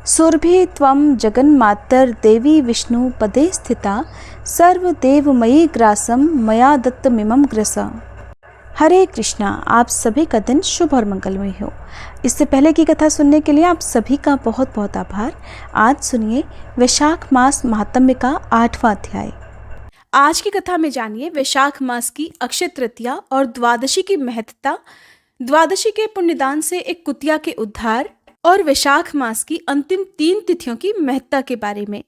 सुरभि त्वं जगन्मातर्देवी विष्णु पदे स्थिता सर्वदेवमयी ग्रासम मया दत्तमिमं ग्रस। हरे कृष्णा। आप सभी का दिन शुभ और मंगलमय हो। इससे पहले की कथा सुनने के लिए आप सभी का बहुत बहुत आभार। आज सुनिए वैशाख मास महात्म्य का 8वां अध्याय। आज की कथा में जानिए वैशाख मास की अक्षय तृतीया और द्वादशी की महत्ता, द्वादशी के पुण्यदान से एक कुतिया के उद्धार और वैशाख मास की अंतिम 3 तिथियों की महत्ता के बारे में।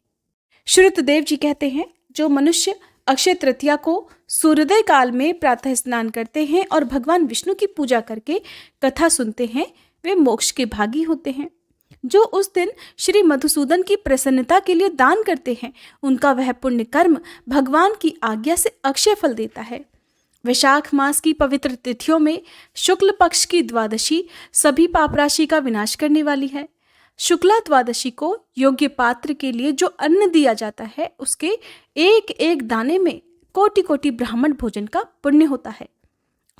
श्रुतदेव जी कहते हैं, जो मनुष्य अक्षय तृतीया को सूर्योदय काल में प्रातः स्नान करते हैं और भगवान विष्णु की पूजा करके कथा सुनते हैं, वे मोक्ष के भागी होते हैं। जो उस दिन श्री मधुसूदन की प्रसन्नता के लिए दान करते हैं, उनका वह पुण्य कर्म भगवान की आज्ञा से अक्षय फल देता है। वैशाख मास की पवित्र तिथियों में शुक्ल पक्ष की द्वादशी सभी पाप राशि का विनाश करने वाली है। शुक्ला द्वादशी को योग्य पात्र के लिए जो अन्न दिया जाता है, उसके एक एक दाने में कोटि कोटि ब्राह्मण भोजन का पुण्य होता है।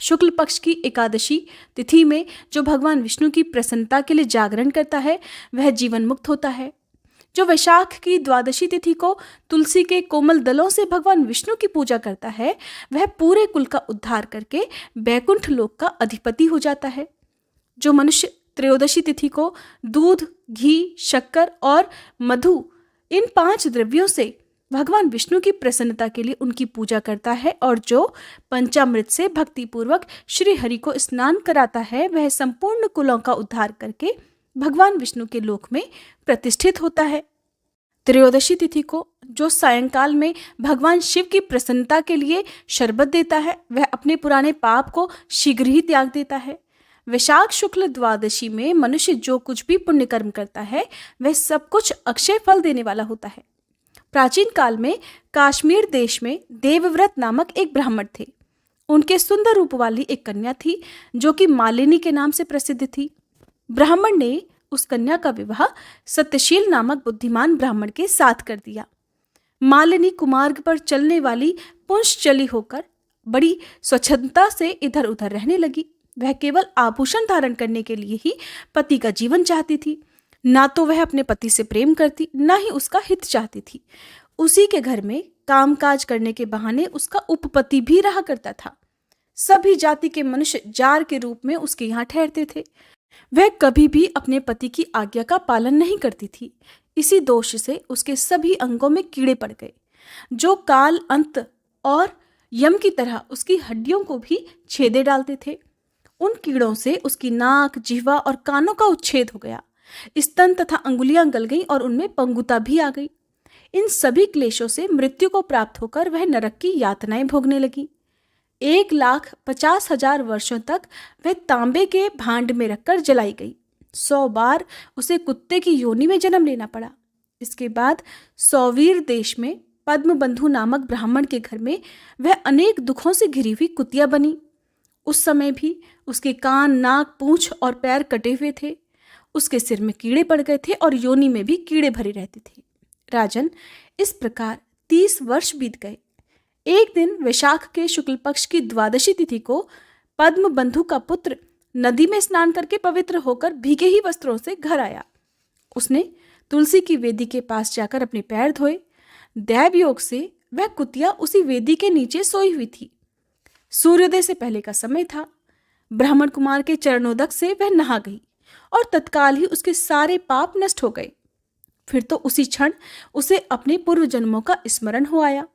शुक्ल पक्ष की एकादशी तिथि में जो भगवान विष्णु की प्रसन्नता के लिए जागरण करता है, वह जीवन मुक्त होता है। जो वैशाख की द्वादशी तिथि को तुलसी के कोमल दलों से भगवान विष्णु की पूजा करता है, वह पूरे कुल का उद्धार करके बैकुंठ लोक का अधिपति हो जाता है। जो मनुष्य त्रयोदशी तिथि को दूध, घी, शक्कर और मधु, इन 5 द्रव्यों से भगवान विष्णु की प्रसन्नता के लिए उनकी पूजा करता है और जो पंचामृत से भक्तिपूर्वक श्री हरि को स्नान कराता है, वह संपूर्ण कुलों का उद्धार करके भगवान विष्णु के लोक में प्रतिष्ठित होता है। त्रयोदशी तिथि को जो सायंकाल में भगवान शिव की प्रसन्नता के लिए शरबत देता है, वह अपने पुराने पाप को शीघ्र ही त्याग देता है। वैशाख शुक्ल द्वादशी में मनुष्य जो कुछ भी पुण्य कर्म करता है, वह सब कुछ अक्षय फल देने वाला होता है। प्राचीन काल में कश्मीर देश में देवव्रत नामक एक ब्राह्मण थे। उनके सुंदर रूप वाली एक कन्या थी, जो कि मालिनी के नाम से प्रसिद्ध थी। ब्राह्मण ने उस कन्या का विवाह सत्यशील नामक बुद्धिमान ब्राह्मण के साथ कर दिया। मालिनी कुमार्ग पर चलने वाली पुंसचली होकर बड़ी स्वच्छंदता से इधर उधर रहने लगी। वह केवल आभूषण धारण करने के लिए ही पति का जीवन चाहती थी। ना तो वह अपने पति से प्रेम करती, ना ही उसका हित चाहती थी। उसी के घर में कामकाज करने के बहाने उसका उपपति भी रहा करता था। सभी जाति के मनुष्य जार के रूप में उसके यहाँ ठहरते थे। वह कभी भी अपने पति की आज्ञा का पालन नहीं करती थी। इसी दोष से उसके सभी अंगों में कीड़े पड़ गए, जो काल अंत और यम की तरह उसकी हड्डियों को भी छेदे डालते थे। उन कीड़ों से उसकी नाक, जिह्वा और कानों का उच्छेद हो गया। स्तन तथा अंगुलियां गल गईं और उनमें पंगुता भी आ गई। इन सभी क्लेशों से मृत्यु को प्राप्त होकर वह नरक की यातनाएं भोगने लगी। 1,50,000 वर्षों तक वह तांबे के भांड में रखकर जलाई गई। 100 बार उसे कुत्ते की योनि में जन्म लेना पड़ा। इसके बाद सौवीर देश में पद्मबंधु नामक ब्राह्मण के घर में वह अनेक दुखों से घिरी हुई कुतिया बनी। उस समय भी उसके कान, नाक, पूंछ और पैर कटे हुए थे। उसके सिर में कीड़े पड़ गए थे और योनि में भी कीड़े भरे रहते थे। राजन, इस प्रकार 30 वर्ष बीत गए। एक दिन वैशाख के शुक्ल पक्ष की द्वादशी तिथि को पद्मबंधु का पुत्र नदी में स्नान करके पवित्र होकर भीगे ही वस्त्रों से घर आया। उसने तुलसी की वेदी के पास जाकर अपने पैर धोए। दैव योग से वह कुतिया उसी वेदी के नीचे सोई हुई थी। सूर्योदय से पहले का समय था। ब्राह्मण कुमार के चरणोदक से वह नहा गई और तत्काल ही उसके सारे पाप नष्ट हो गए। फिर तो उसी क्षण उसे अपने पूर्व जन्मों का स्मरण हो आया।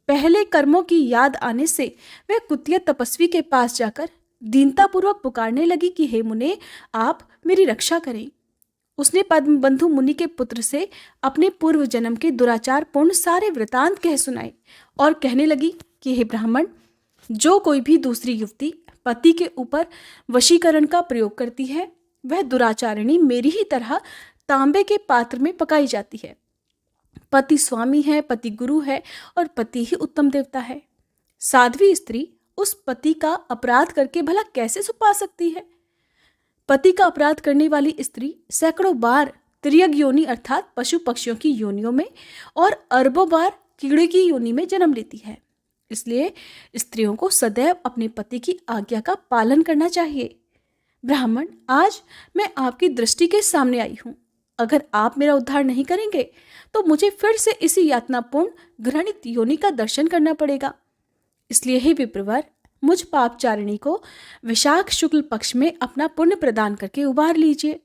पहले कर्मों की याद आने से वह कुतिया तपस्वी के पास जाकर दीनतापूर्वक पुकारने लगी कि हे मुने, आप मेरी रक्षा करें। उसने पद्मबंधु मुनि के पुत्र से अपने पूर्व जन्म के दुराचार पूर्ण सारे वृतांत कह सुनाए और कहने लगी कि हे ब्राह्मण, जो कोई भी दूसरी युवती पति के ऊपर वशीकरण का प्रयोग करती है, वह दुराचारिणी मेरी ही तरह तांबे के पात्र में पकाई जाती है। पति स्वामी है, पति गुरु है और पति ही उत्तम देवता है। साध्वी स्त्री उस पति का अपराध करके भला कैसे छुपा सकती है? पति का अपराध करने वाली स्त्री सैकड़ों बार त्रियग योनि अर्थात पशु पक्षियों की योनियों में और अरबों बार कीड़े की योनि में जन्म लेती है। इसलिए स्त्रियों को सदैव अपने पति की आज्ञा का पालन करना चाहिए। ब्राह्मण, आज मैं आपकी दृष्टि के सामने आई हूँ। अगर आप मेरा उद्धार नहीं करेंगे तो मुझे फिर से इसी यातनापूर्ण घृणित योनि का दर्शन करना पड़ेगा। इसलिए हे विप्रवर, मुझ पापचारिणी को विशाख शुक्ल पक्ष में अपना पुण्य प्रदान करके उबार लीजिए।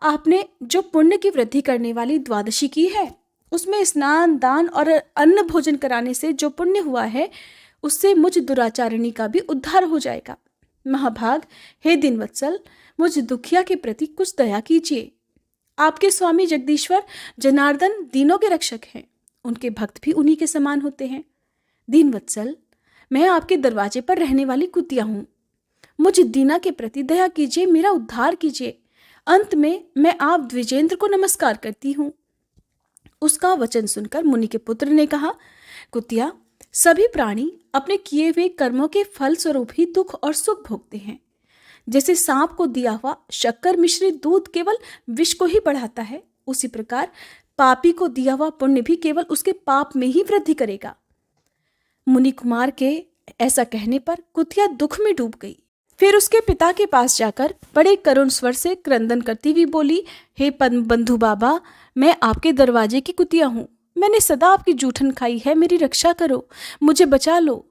आपने जो पुण्य की वृद्धि करने वाली द्वादशी की है, उसमें स्नान, दान और अन्न भोजन कराने से जो पुण्य हुआ है, उससे मुझ दुराचारिणी का भी उद्धार हो जाएगा। महाभाग, हे दीनवत्सल, मुझ दुखिया के प्रति कुछ दया कीजिए। आपके स्वामी जगदीश्वर जनार्दन दीनों के रक्षक हैं, उनके भक्त भी उन्हीं के समान होते हैं। दीनवत्सल, मैं आपके दरवाजे पर रहने वाली कुतिया हूँ। मुझ दीना के प्रति दया कीजिए, मेरा उद्धार कीजिए। अंत में मैं आप द्विजेंद्र को नमस्कार करती हूँ। उसका वचन सुनकर मुनि के पुत्र ने कहा, कुतिया, सभी प्राणी अपने किए हुए कर्मों के फल स्वरूप ही दुख और सुख भोगते हैं। जैसे सांप को दिया हुआ शक्कर मिश्रित दूध केवल विष को ही बढ़ाता है, उसी प्रकार पापी को दिया हुआ पुण्य भी केवल उसके पाप में ही वृद्धि करेगा। मुनि कुमार के ऐसा कहने पर कुतिया दुख में डूब गई। फिर उसके पिता के पास जाकर बड़े करुण स्वर से क्रंदन करती हुई बोली, हे पद्म बंधु बाबा, मैं आपके दरवाजे की कुतिया हूँ। मैंने सदा आपकी जूठन खाई है, मेरी रक्षा करो, मुझे बचा लो।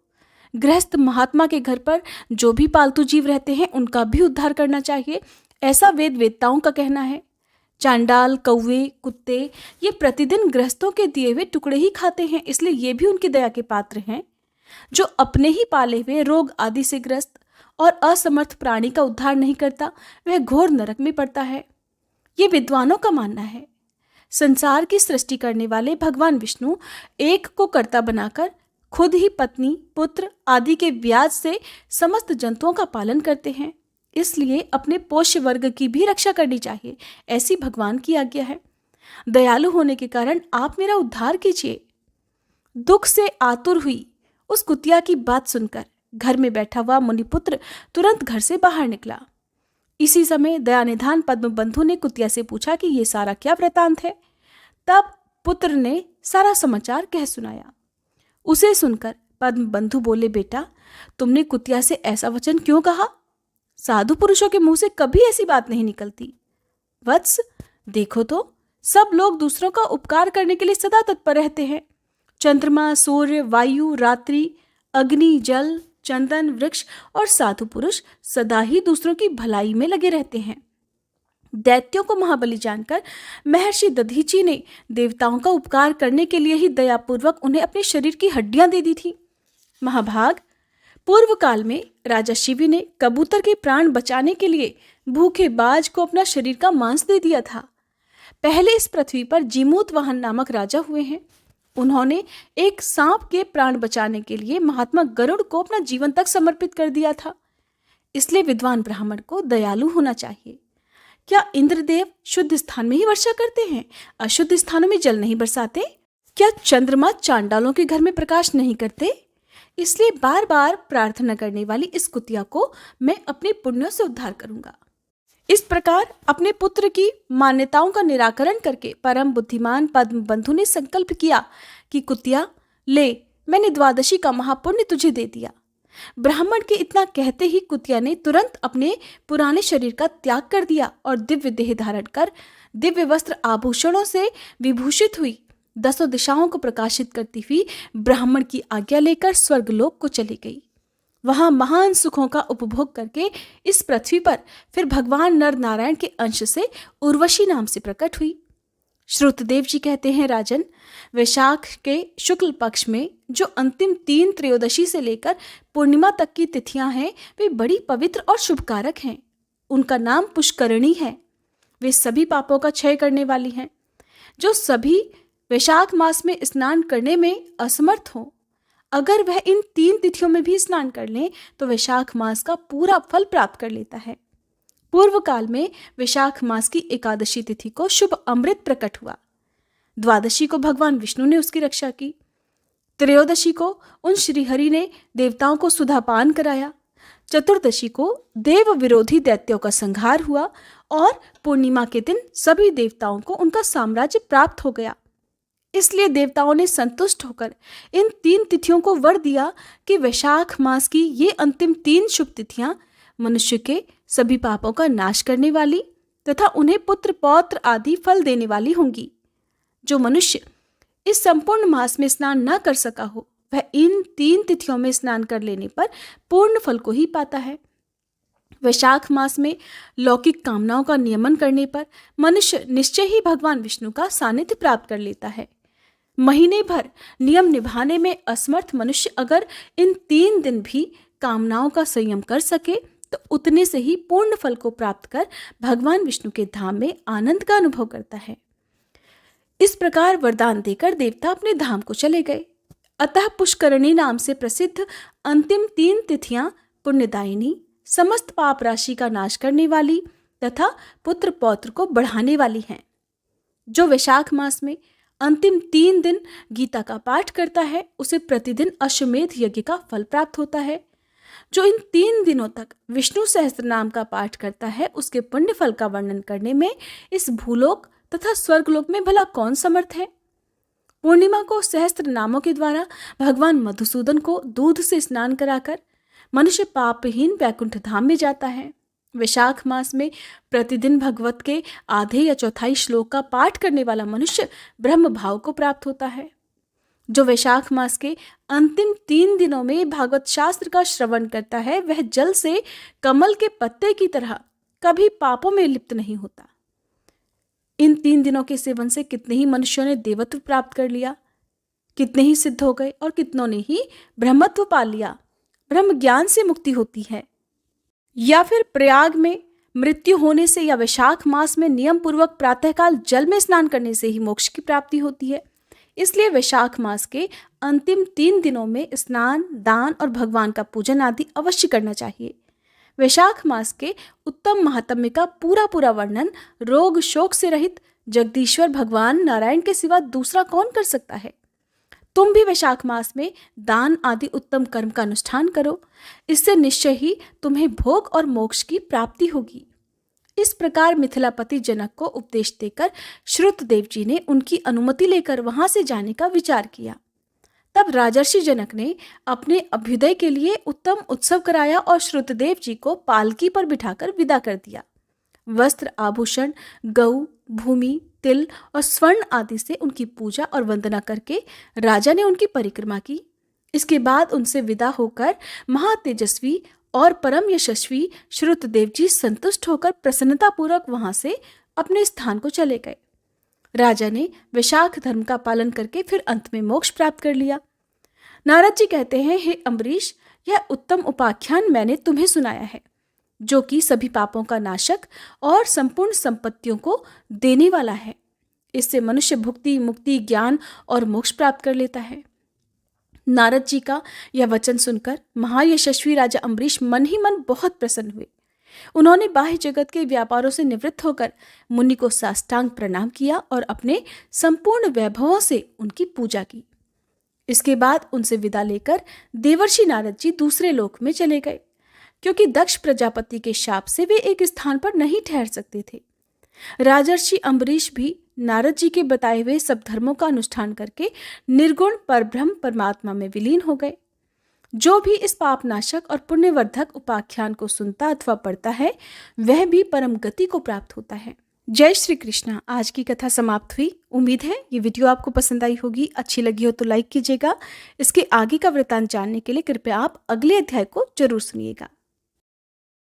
गृहस्थ महात्मा के घर पर जो भी पालतू जीव रहते हैं, उनका भी उद्धार करना चाहिए, ऐसा वेद वेत्ताओं का कहना है। चांडाल, कौवे, कुत्ते ये प्रतिदिन गृहस्थों के दिए हुए टुकड़े ही खाते हैं, इसलिए ये भी उनकी दया के पात्र हैं। जो अपने ही पाले हुए रोग आदि से ग्रस्त और असमर्थ प्राणी का उद्धार नहीं करता, वह घोर नरक में पड़ता है। ये विद्वानों का मानना है। संसार की सृष्टि करने वाले भगवान विष्णु एक को कर्ता बनाकर खुद ही पत्नी, पुत्र आदि के व्याज से समस्त जंतुओं का पालन करते हैं। इसलिए अपने पोष्य वर्ग की भी रक्षा करनी चाहिए, ऐसी भगवान की आज्ञा है। दयालु होने के कारण आप मेरा उद्धार कीजिए। दुख से आतुर हुई उस कुतिया की बात सुनकर घर में बैठा हुआ मुनिपुत्र तुरंत घर से बाहर निकला। इसी समय दयानिधान पद्म बंधु ने कुतिया से पूछा कि ये सारा क्या वृतांत है। तब पुत्र ने सारा समाचार कह सुनाया। उसे सुनकर पद्म बंधु बोले, बेटा, तुमने कुतिया से ऐसा वचन क्यों कहा? साधु पुरुषों के मुंह से कभी ऐसी बात नहीं निकलती। वत्स, देखो तो, सब लोग दूसरों का उपकार करने के लिए सदा तत्पर रहते हैं। चंद्रमा, सूर्य, वायु, रात्रि, अग्नि, जल, चंदन, वृक्ष और साधु पुरुष सदा ही दूसरों की भलाई में लगे रहते हैं। दैत्यों को महाबली जानकर महर्षि दधीची ने देवताओं का उपकार करने के लिए ही दयापूर्वक उन्हें अपने शरीर की हड्डियां दे दी थी। महाभाग, पूर्व काल में राजा शिवी ने कबूतर के प्राण बचाने के लिए भूखे बाज को अपना शरीर का मांस दे दिया था। पहले इस पृथ्वी पर जीमूत वाहन नामक राजा हुए हैं। उन्होंने एक सांप के प्राण बचाने के लिए महात्मा गरुड़ को अपना जीवन तक समर्पित कर दिया था। इसलिए विद्वान ब्राह्मण को दयालु होना चाहिए। क्या इंद्रदेव शुद्ध स्थान में ही वर्षा करते हैं, अशुद्ध स्थानों में जल नहीं बरसाते? क्या चंद्रमा चांडालों के घर में प्रकाश नहीं करते? इसलिए बार बार प्रार्थना करने वाली इस कुतिया को मैं अपने पुण्यों से उद्धार करूंगा। इस प्रकार अपने पुत्र की मान्यताओं का निराकरण करके परम बुद्धिमान पद्म बंधु ने संकल्प किया कि कुतिया, ले, मैंने द्वादशी का महापुण्य तुझे दे दिया। ब्राह्मण के इतना कहते ही कुतिया ने तुरंत अपने पुराने शरीर का त्याग कर दिया और दिव्य देह धारण कर दिव्य वस्त्र आभूषणों से विभूषित हुई 10 दिशाओं को प्रकाशित करती हुई ब्राह्मण की आज्ञा लेकर स्वर्गलोक को चली गई। वहां महान सुखों का उपभोग करके इस पृथ्वी पर फिर भगवान नर नारायण के अंश से उर्वशी नाम से प्रकट हुई। श्रुतदेव जी कहते हैं, राजन, वैशाख के शुक्ल पक्ष में जो अंतिम 3 त्रयोदशी से लेकर पूर्णिमा तक की तिथियां हैं, वे बड़ी पवित्र और शुभकारक हैं। उनका नाम पुष्करणी है। वे सभी पापों का क्षय करने वाली हैं। जो सभी वैशाख मास में स्नान करने में असमर्थ हो, अगर वह इन 3 तिथियों में भी स्नान कर लें तो वैशाख मास का पूरा फल प्राप्त कर लेता है। पूर्व काल में वैशाख मास की एकादशी तिथि को शुभ अमृत प्रकट हुआ। द्वादशी को भगवान विष्णु ने उसकी रक्षा की। त्रयोदशी को उन श्रीहरि ने देवताओं को सुधापान कराया। चतुर्दशी को देव विरोधी दैत्यों का संहार हुआ और पूर्णिमा के दिन सभी देवताओं को उनका साम्राज्य प्राप्त हो गया। इसलिए देवताओं ने संतुष्ट होकर इन 3 तिथियों को वर दिया कि वैशाख मास की ये अंतिम 3 शुभ तिथियां मनुष्य के सभी पापों का नाश करने वाली तथा उन्हें पुत्र पौत्र आदि फल देने वाली होंगी। जो मनुष्य इस संपूर्ण मास में स्नान न कर सका हो, वह इन 3 तिथियों में स्नान कर लेने पर पूर्ण फल को ही पाता है। वैशाख मास में लौकिक कामनाओं का नियमन करने पर मनुष्य निश्चय ही भगवान विष्णु का सानिध्य प्राप्त कर लेता है। महीने भर नियम निभाने में असमर्थ मनुष्य अगर इन 3 दिन भी कामनाओं का संयम कर सके तो उतने से ही पूर्ण फल को प्राप्त कर भगवान विष्णु के धाम में आनंद का अनुभव करता है। इस प्रकार वरदान देकर देवता अपने धाम को चले गए। अतः पुष्करणी नाम से प्रसिद्ध अंतिम 3 तिथियां पुण्यदायिनी, समस्त पाप राशि का नाश करने वाली तथा पुत्र पौत्र को बढ़ाने वाली हैं। जो वैशाख मास में अंतिम 3 दिन गीता का पाठ करता है उसे प्रतिदिन अश्वमेध यज्ञ का फल प्राप्त होता है। जो इन 3 दिनों तक विष्णु सहस्त्र नाम का पाठ करता है उसके पुण्य फल का वर्णन करने में इस भूलोक तथा स्वर्गलोक में भला कौन समर्थ है। पूर्णिमा को सहस्त्र नामों के द्वारा भगवान मधुसूदन को दूध से स्नान कराकर मनुष्य पापहीन वैकुंठ धाम में जाता है। वैशाख मास में प्रतिदिन भगवत के आधे या चौथाई श्लोक का पाठ करने वाला मनुष्य ब्रह्म भाव को प्राप्त होता है। जो वैशाख मास के अंतिम 3 दिनों में भागवत शास्त्र का श्रवण करता है वह जल से कमल के पत्ते की तरह कभी पापों में लिप्त नहीं होता। इन 3 दिनों के सेवन से कितने ही मनुष्यों ने देवत्व प्राप्त कर लिया, कितने ही सिद्ध हो गए और कितनों ने ही ब्रह्मत्व पा लिया। ब्रह्म ज्ञान से मुक्ति होती है, या फिर प्रयाग में मृत्यु होने से या वैशाख मास में नियम पूर्वक प्रातःकाल जल में स्नान करने से ही मोक्ष की प्राप्ति होती है। इसलिए वैशाख मास के अंतिम 3 दिनों में स्नान, दान और भगवान का पूजन आदि अवश्य करना चाहिए। वैशाख मास के उत्तम महात्म्य का पूरा वर्णन रोग शोक से रहित जगदीश्वर भगवान नारायण के सिवा दूसरा कौन कर सकता है। तुम भी वैशाख मास में दान आदि उत्तम कर्म का अनुष्ठान करो, इससे निश्चय ही तुम्हें भोग और मोक्ष की प्राप्ति होगी। इस प्रकार मिथिलापति जनक को उपदेश देकर श्रुतदेव जी ने उनकी अनुमति लेकर वहां से जाने का विचार किया। तब राजर्षि जनक ने अपने अभ्युदय के लिए उत्तम उत्सव कराया और श्रुतदेव जी को पालकी पर बिठाकर विदा कर दिया। वस्त्र, आभूषण, गऊ, भूमि, तिल और स्वर्ण आदि से उनकी पूजा और वंदना करके राजा ने उनकी परिक्रमा की। इसके बाद उनसे विदा होकर महातेजस्वी और परम यशस्वी श्रुतदेव जी संतुष्ट होकर प्रसन्नतापूर्वक वहां से अपने स्थान को चले गए। राजा ने वैशाख धर्म का पालन करके फिर अंत में मोक्ष प्राप्त कर लिया। नारद जी कहते हैं, हे अम्बरीश, यह उत्तम उपाख्यान मैंने तुम्हें सुनाया है, जो कि सभी पापों का नाशक और संपूर्ण संपत्तियों को देने वाला है। इससे मनुष्य भुक्ति, मुक्ति, ज्ञान और मोक्ष प्राप्त कर लेता है। नारद जी का यह वचन सुनकर महायशस्वी राजा अम्बरीश मन ही मन बहुत प्रसन्न हुए। उन्होंने बाह्य जगत के व्यापारों से निवृत्त होकर मुनि को साष्टांग प्रणाम किया और अपने संपूर्ण वैभवों से उनकी पूजा की। इसके बाद उनसे विदा लेकर देवर्षि नारद जी दूसरे लोक में चले गए, क्योंकि दक्ष प्रजापति के शाप से वे एक स्थान पर नहीं ठहर सकते थे। राजर्षि अम्बरीश भी नारद जी के बताए हुए सब धर्मों का अनुष्ठान करके निर्गुण परब्रह्म परमात्मा में विलीन हो गए। जो भी इस पापनाशक और पुण्यवर्धक उपाख्यान को सुनता अथवा पढ़ता है वह भी परम गति को प्राप्त होता है। जय श्री कृष्ण। आज की कथा समाप्त हुई। उम्मीद है ये वीडियो आपको पसंद आई होगी। अच्छी लगी हो तो लाइक कीजिएगा। इसके आगे का वृत्तांत जानने के लिए कृपया आप अगले अध्याय को जरूर सुनिएगा।